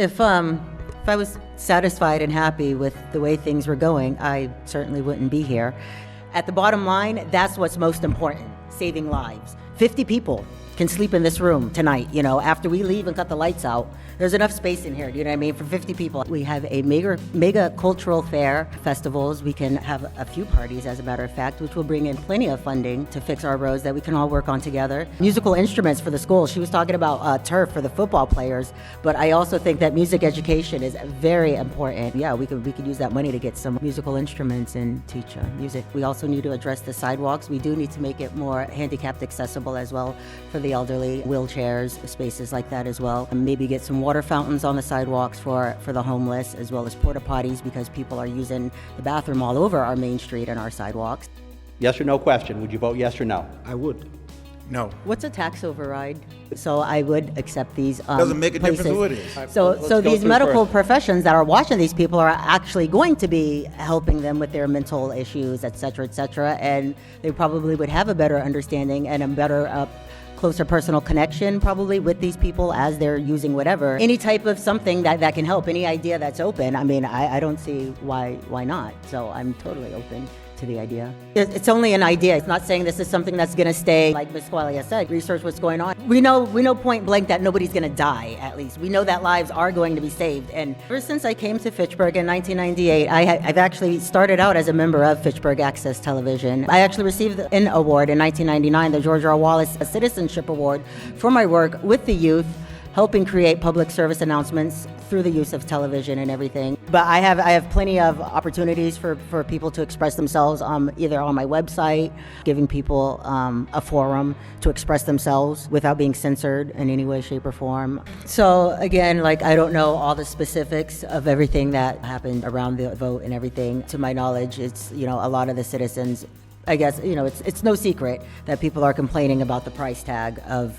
If I was satisfied and happy with the way things were going, I certainly wouldn't be here. At the bottom line, that's what's most important, saving lives. 50 people can sleep in this room tonight, after we leave and cut the lights out. There's enough space in here, you know what I mean, for 50 people. We have a mega cultural fair, festivals. We can have a few parties, as a matter of fact, which will bring in plenty of funding to fix our roads that we can all work on together. Musical instruments for the schools. She was talking about turf for the football players, but I also think that music education is very important. Yeah, we could use that money to get some musical instruments and teach music. We also need to address the sidewalks. We do need to make it more handicapped accessible as well for the elderly, wheelchairs, spaces like that as well. And maybe get some water fountains on the sidewalks for the homeless, as well as porta potties, because people are using the bathroom all over our main street and our sidewalks. Yes or no question. Would you vote yes or no? I would. No. What's a tax override? So I would accept these Doesn't make a places. difference who it is. So Let's so go these through medical first. professions that are watching these people are actually going to be helping them with their mental issues, et cetera, and they probably would have a better understanding and a better closer personal connection probably with these people as they're using whatever. Any type of something that can help, any idea that's open, I mean, I don't see why not. So I'm totally open to the idea. It's only an idea. It's not saying this is something that's going to stay, like Ms. Squalia said, research what's going on. We know point blank that nobody's going to die, at least. We know that lives are going to be saved. And ever since I came to Fitchburg in 1998, I've actually started out as a member of Fitchburg Access Television. I actually received an award in 1999, the George R. Wallace Citizenship Award, for my work with the youth, helping create public service announcements through the use of television and everything. But I have plenty of opportunities for people to express themselves either on my website, giving people a forum to express themselves without being censored in any way, shape, or form. So again, I don't know all the specifics of everything that happened around the vote and everything. To my knowledge, it's, a lot of the citizens, I guess, it's no secret that people are complaining about the price tag of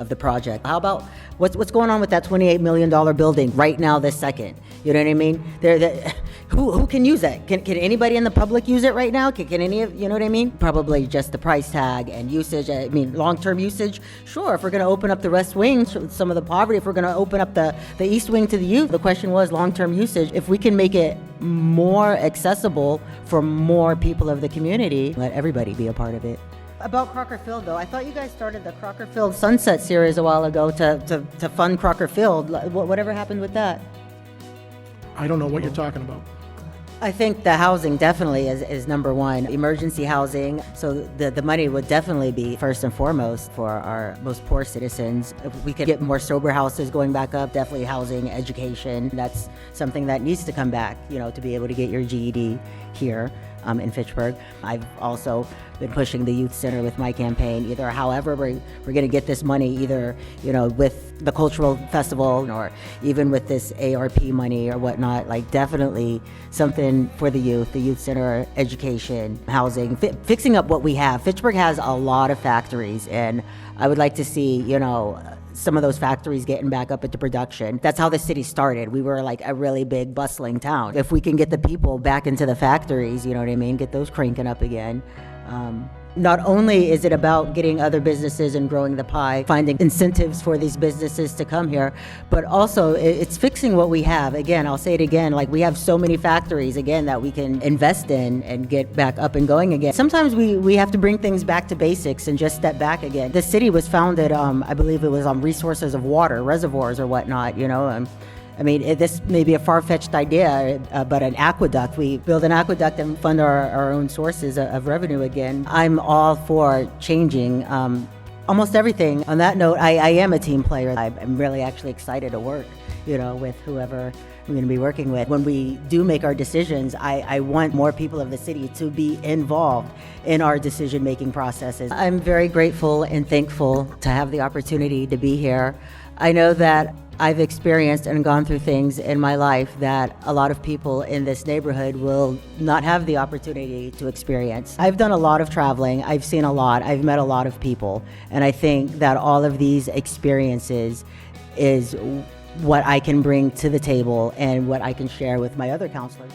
the project. How about what's going on with that $28 million building right now, this second? You know what I mean? Who can use it? Can anybody in the public use it right now? Can any of, you know what I mean? Probably just the price tag and usage. I mean, long-term usage, sure. If we're going to open up the West Wing, some of the poverty, if we're going to open up the East Wing to the youth, the question was long-term usage. If we can make it more accessible for more people of the community, let everybody be a part of it. About Crocker Field, though, I thought you guys started the Crocker Field Sunset series a while ago to fund Crocker Field. Whatever happened with that? I don't know what you're talking about. I think the housing definitely is number one. Emergency housing, so the money would definitely be first and foremost for our most poor citizens. If we could get more sober houses going back up, definitely housing, education. That's something that needs to come back, to be able to get your GED here in Fitchburg. I've also been pushing the youth center with my campaign, either however we're going to get this money, either with the cultural festival or even with this ARP money or whatnot. Definitely something for the youth center, education, housing, fixing up what we have. Fitchburg has a lot of factories, and I would like to see some of those factories getting back up into production. That's how the city started. We were a really big bustling town. If we can get the people back into the factories, you know what I mean, get those cranking up again. Not only is it about getting other businesses and growing the pie, finding incentives for these businesses to come here, but also it's fixing what we have. Again, I'll say it again, we have so many factories, again, that we can invest in and get back up and going again. Sometimes we have to bring things back to basics and just step back again. The city was founded, I believe it was on resources of water, reservoirs or whatnot, I mean, this may be a far-fetched idea, but an aqueduct, we build an aqueduct and fund our own sources of revenue again. I'm all for changing almost everything. On that note, I am a team player. I'm really actually excited to work, with whoever I'm going to be working with. When we do make our decisions, I want more people of the city to be involved in our decision-making processes. I'm very grateful and thankful to have the opportunity to be here. I know that I've experienced and gone through things in my life that a lot of people in this neighborhood will not have the opportunity to experience. I've done a lot of traveling, I've seen a lot, I've met a lot of people, and I think that all of these experiences is what I can bring to the table and what I can share with my other counselors.